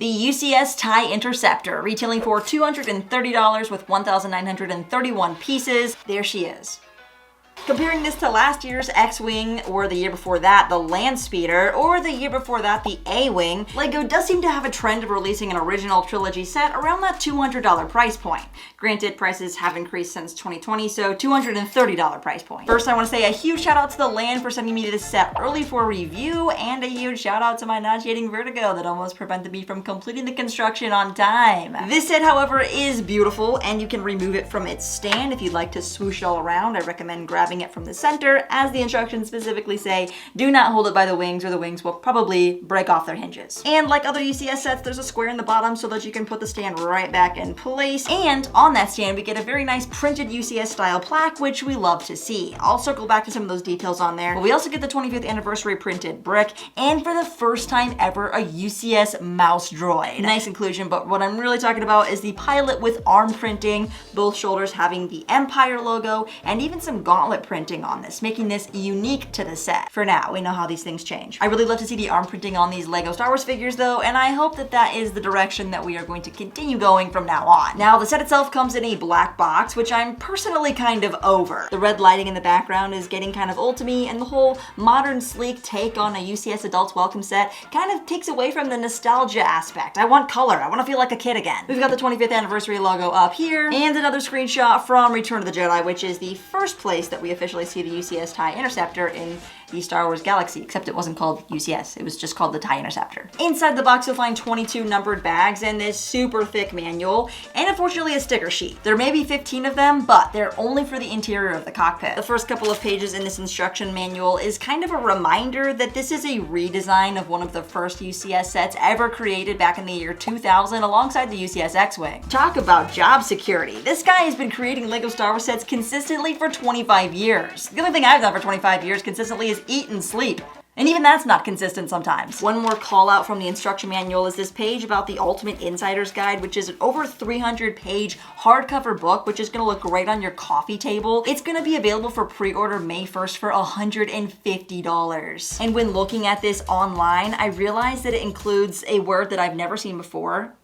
The UCS TIE Interceptor, retailing for $230 with 1,931 pieces. There she is. Comparing this to last year's X-Wing, or the year before that, the Land Speeder, or the year before that, the A-Wing, LEGO does seem to have a trend of releasing an original trilogy set around that $200 price point. Granted, prices have increased since 2020, so $230 price point. First, I want to say a huge shout out to the Land for sending me this set early for review, and a huge shout out to my nauseating vertigo that almost prevented me from completing the construction on time. This set, however, is beautiful, and you can remove it from its stand if you'd like to swoosh it all around. I recommend grabbing it from the center, as the instructions specifically say, do not hold it by the wings or the wings will probably break off their hinges. And like other UCS sets, there's a square in the bottom so that you can put the stand right back in place. And on that stand, we get a very nice printed UCS style plaque, which we love to see. I'll circle back to some of those details on there. But we also get the 25th anniversary printed brick, and for the first time ever, a UCS mouse droid. Nice inclusion, but what I'm really talking about is the pilot with arm printing, both shoulders having the Empire logo, and even some gauntlet printing on this, making this unique to the set. For now, we know how these things change. I really love to see the arm printing on these LEGO Star Wars figures though, and I hope that that is the direction that we are going to continue going from now on. Now, the set itself comes in a black box, which I'm personally kind of over. The red lighting in the background is getting kind of old to me, and the whole modern, sleek take on a UCS Adults Welcome set kind of takes away from the nostalgia aspect. I want color. I want to feel like a kid again. We've got the 25th anniversary logo up here, and another screenshot from Return of the Jedi, which is the first place that we officially see the UCS TIE Interceptor in the Star Wars galaxy, except it wasn't called UCS, it was just called the TIE Interceptor. Inside the box you'll find 22 numbered bags and this super thick manual, and unfortunately a sticker sheet. There may be 15 of them, but they're only for the interior of the cockpit. The first couple of pages in this instruction manual is kind of a reminder that this is a redesign of one of the first UCS sets ever created back in the year 2000 alongside the UCS X-Wing. Talk about job security. This guy has been creating LEGO Star Wars sets consistently for 25 years. The only thing I've done for 25 years consistently is eat and sleep. And even that's not consistent sometimes. One more call out from the instruction manual is this page about the Ultimate Insider's Guide, which is an over 300 page hardcover book, which is gonna look great on your coffee table. It's gonna be available for pre-order May 1st for $150. And when looking at this online, I realized that it includes a word that I've never seen before.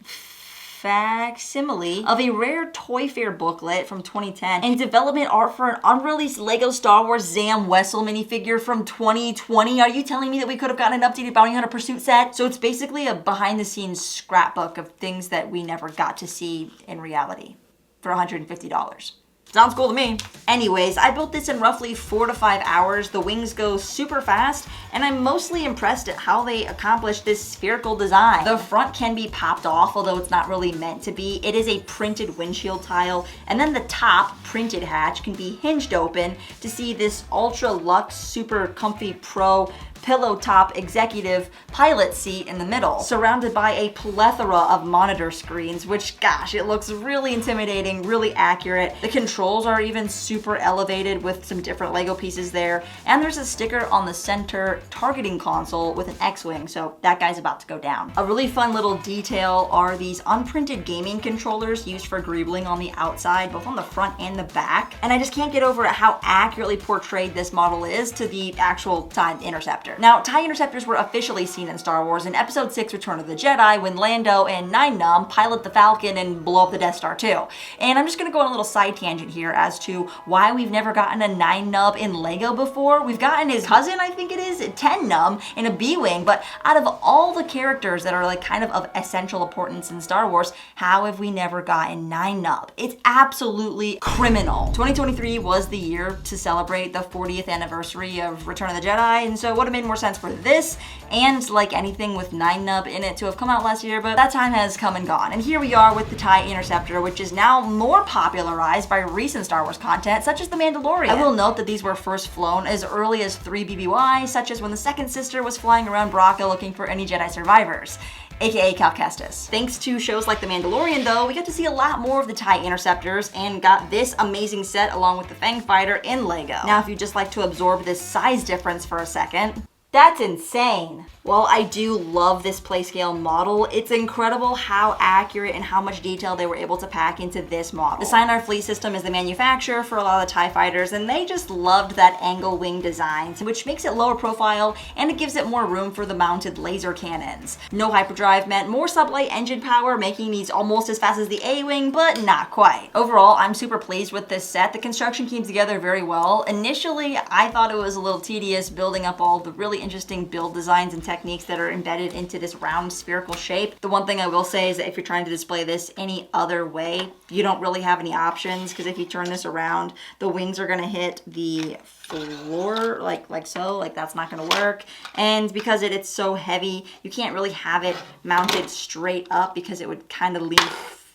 Facsimile of a rare Toy Fair booklet from 2010 and development art for an unreleased LEGO Star Wars Zam Wessel minifigure from 2020. Are you telling me that we could have gotten an updated Bounty Hunter Pursuit set? So it's basically a behind the scenes scrapbook of things that we never got to see in reality for $150. Sounds cool to me. Anyways, I built this in roughly 4 to 5 hours. The wings go super fast, and I'm mostly impressed at how they accomplished this spherical design. The front can be popped off, although it's not really meant to be. It is a printed windshield tile, and then the top printed hatch can be hinged open to see this ultra luxe, super comfy pro pillow top executive pilot seat in the middle, surrounded by a plethora of monitor screens, which, gosh, it looks really intimidating, really accurate. The controls are even super elevated with some different LEGO pieces there, and there's a sticker on the center targeting console with an X-Wing, so that guy's about to go down. A really fun little detail are these unprinted gaming controllers used for greebling on the outside, both on the front and the back, and I just can't get over how accurately portrayed this model is to the actual TIE Interceptor. Now, TIE Interceptors were officially seen in Star Wars in Episode 6 Return of the Jedi when Lando and Nine Num pilot the Falcon and blow up the Death Star too. And I'm just gonna go on a little side tangent here as to why we've never gotten a Nine Nub in LEGO before. We've gotten his cousin, I think it is, 10 Num in a B-Wing, but out of all the characters that are like kind of essential importance in Star Wars, how have we never gotten Nine Nub? It's absolutely criminal. 2023 was the year to celebrate the 40th anniversary of Return of the Jedi, and so what a made more sense for this and like anything with Nine Nub in it to have come out last year, but that time has come and gone. And here we are with the TIE Interceptor, which is now more popularized by recent Star Wars content, such as The Mandalorian. I will note that these were first flown as early as 3 BBY, such as when the second sister was flying around Bracca looking for any Jedi survivors, aka Cal Kestis. Thanks to shows like The Mandalorian though, we got to see a lot more of the TIE Interceptors and got this amazing set along with the Fang Fighter in LEGO. Now if you'd just like to absorb this size difference for a second, That's insane. Well, I do love this playscale model. It's incredible how accurate and how much detail they were able to pack into this model. The Sinar Fleet System is the manufacturer for a lot of the TIE fighters, and they just loved that angle wing design, which makes it lower profile and it gives it more room for the mounted laser cannons. No hyperdrive meant more sublight engine power, making these almost as fast as the A-Wing, but not quite. Overall, I'm super pleased with this set. The construction came together very well. Initially, I thought it was a little tedious building up all the really interesting build designs and techniques that are embedded into this round spherical shape. The one thing I will say is that if you're trying to display this any other way, you don't really have any options, because if you turn this around, the wings are going to hit the floor like so, like that's not going to work. And because it's so heavy, you can't really have it mounted straight up because it would kind of lean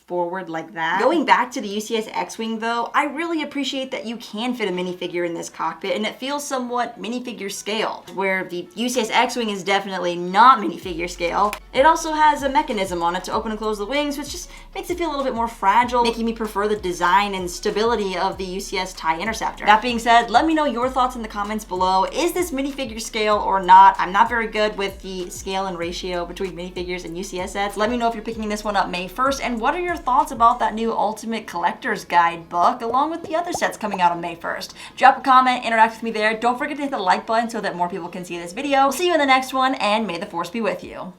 forward like that. Going back to the UCS X-Wing though, I really appreciate that you can fit a minifigure in this cockpit and it feels somewhat minifigure scale, where the UCS X-Wing is definitely not minifigure scale. It also has a mechanism on it to open and close the wings, which just makes it feel a little bit more fragile, making me prefer the design and stability of the UCS TIE Interceptor. That being said, let me know your thoughts in the comments below. Is this minifigure scale or not? I'm not very good with the scale and ratio between minifigures and UCS sets. Let me know if you're picking this one up May 1st, and what are your thoughts about that new Ultimate Collector's Guide book, along with the other sets coming out on May 1st. Drop a comment, interact with me there. Don't forget to hit the like button so that more people can see this video. We'll see you in the next one, and may the Force be with you.